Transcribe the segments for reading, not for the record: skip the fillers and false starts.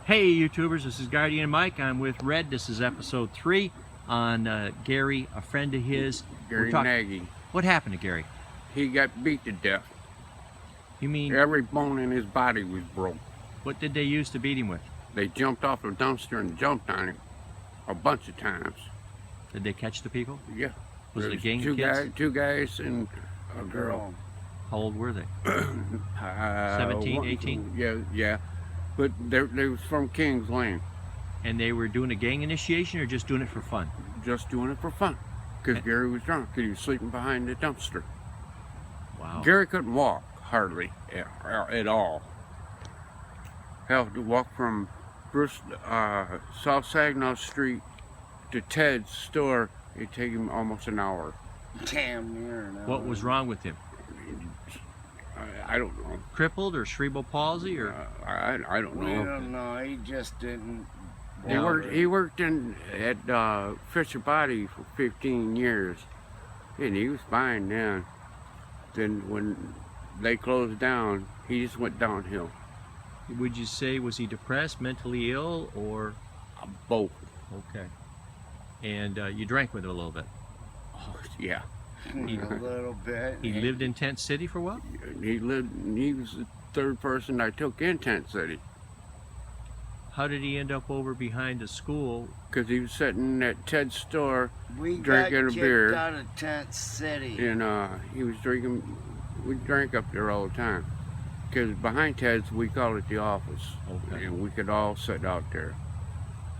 Hey YouTubers, this is Guardian Mike. I'm with Red. This is episode 3 on Gary, a friend of his. Gary Nagy. What happened to Gary? He got beat to death. You mean, every bone in his body was broke. what did they use to beat him with? They jumped off a dumpster and jumped on him a bunch of times. Did they catch the people? Yeah. Was it a gang two of kids? two guys and a girl. How old were they? 17, 18? Yeah. But they was from Kings Lane. And they were doing a gang initiation or just doing it for fun? Just doing it for fun. Because Gary was drunk. He was sleeping behind the dumpster. Wow. Gary couldn't walk, hardly, at all. Had to walk from South Saginaw Street to Ted's store. It'd take him almost an hour. Damn near an hour. What was wrong with him? I don't know. Crippled or cerebral palsy or? I don't We know. don't know. He just didn't. He worked at Fisher Body for 15 years, and he was fine then. Then when they closed down, he just went downhill. Would you say, was he depressed, mentally ill, or? Both. Okay. And you drank with him a little bit. Oh, yeah. A little bit. He lived in Tent City for what? He was the third person I took in Tent City. How did he end up over behind the school? Because he was sitting at Ted's store We drinking got a beer. kicked out of Tent City. And he was drinking, we drank up there all the time. Because behind Ted's, we called it the office. Okay. And we could all sit out there.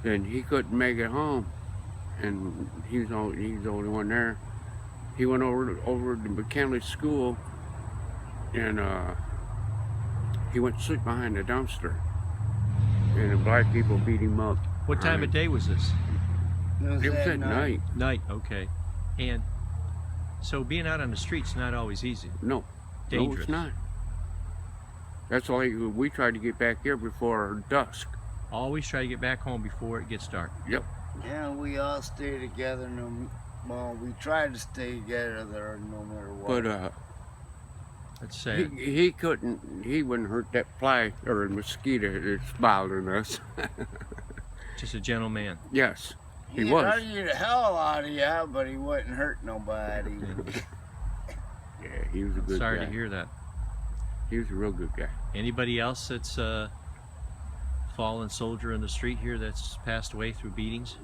Then he couldn't make it home. And he's the only one there. He went over to McKinley School, and he went to sleep behind the dumpster. And the black people beat him up. What time of day was this? It was at night. Night, okay. And so being out on the street's not always easy. No, Dangerous. no, it's not. That's why we tried to get back here before dusk. Always try to get back home before it gets dark. Yep. Yeah, we all stay together. Well, we tried to stay together there no matter what. But That's sad. he couldn't. He wouldn't hurt that fly or a mosquito that's bothering us. Just a gentle man. Yes, he He'd was. argue the hell out of you, but he wouldn't hurt nobody. Yeah, he was a good Sorry guy. to hear that. He was a real good guy. Anybody else that's fallen soldier in the street here that's passed away through beatings?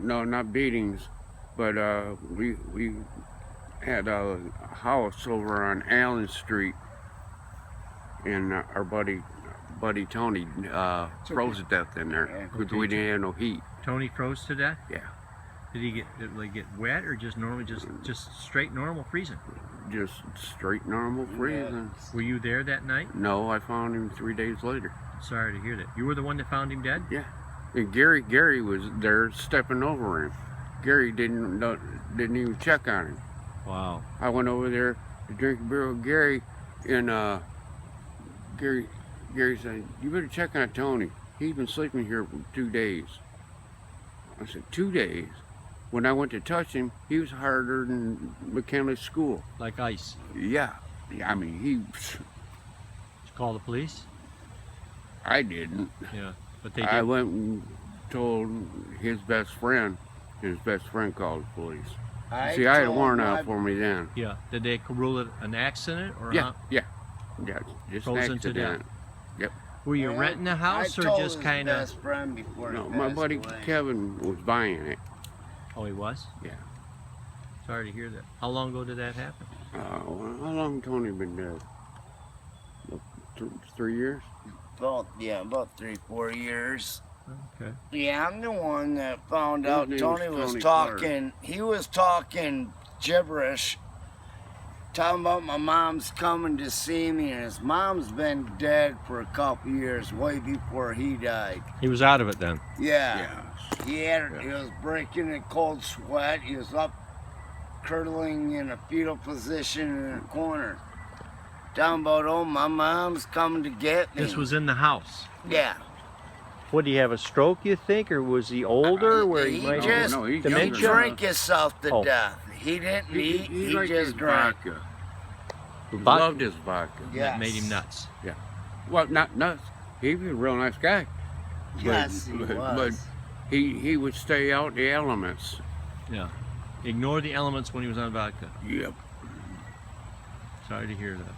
No, not beatings, but we had a house over on Allen Street, and our buddy Tony froze to death in there because we didn't have no heat. Tony froze to death? Yeah, Did he get wet or just normally just straight normal freezing? just straight normal freezing. Were you there that night? No, I found him 3 days later. Sorry to hear that. You were the one that found him dead? Yeah, and Gary was there stepping over him. Gary didn't even check on him. Wow. I went over there to drink a beer with Gary, and Gary said, "You better check on Tony. He's been sleeping here for 2 days." I said, 2 days? When I went to touch him, he was harder than McKinley School. Like ice. Yeah, I mean, Did you call the police? I didn't. Yeah. But they did. I went and told his best friend. His best friend called the police. See, I had a warrant out for me then. Yeah. Did they rule it an accident or Yeah, just an Frozen to death. accident. Yep. Were you renting the house or just kind of? Best friend before No, he my passed buddy away. Kevin was buying it. Oh, he was? Yeah. Sorry to hear that. How long ago did that happen? How long Tony been dead? 3 years? About 3-4 years. Okay. Yeah, I'm the one that found His out name Tony was was Tony talking. He was talking gibberish, talking about my mom's coming to see me, and his mom's been dead for a couple years, way before he died. He was out of it then. Yeah. He was breaking a cold sweat. He was up, curdling in a fetal position in a corner. Talking about, oh, my mom's coming to get me. This was in the house. Yeah. What, did he have a stroke, you think, or was he older? Where he might just No, he's he dementia? drank himself to Oh. death. He didn't eat. He liked his just drank. vodka. He Vodka? loved his vodka. Yeah. that made him nuts? Well, not nuts. He was a real nice guy. Yes, he but was. he would stay out in the elements. Yeah. Ignore the elements when he was on vodka. Yep. Sorry to hear that.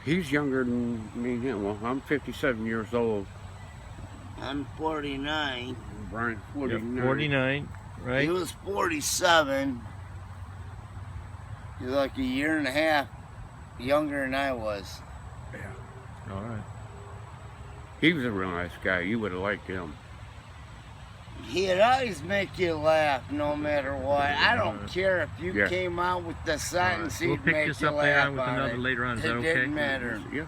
He's younger than me now. Well, I'm 57 years old. I'm 49. Brian's You're 49. 49, right? He was 47. He was like a year and a half younger than I was. All right. He was a real nice guy. You would have liked him. He'd always make you laugh no matter what. I don't Alright. care if you Yeah. came out with the sentence, We'll he'd pick make this you up later laugh on with on another it. later on. Is It that okay? didn't matter. Yes.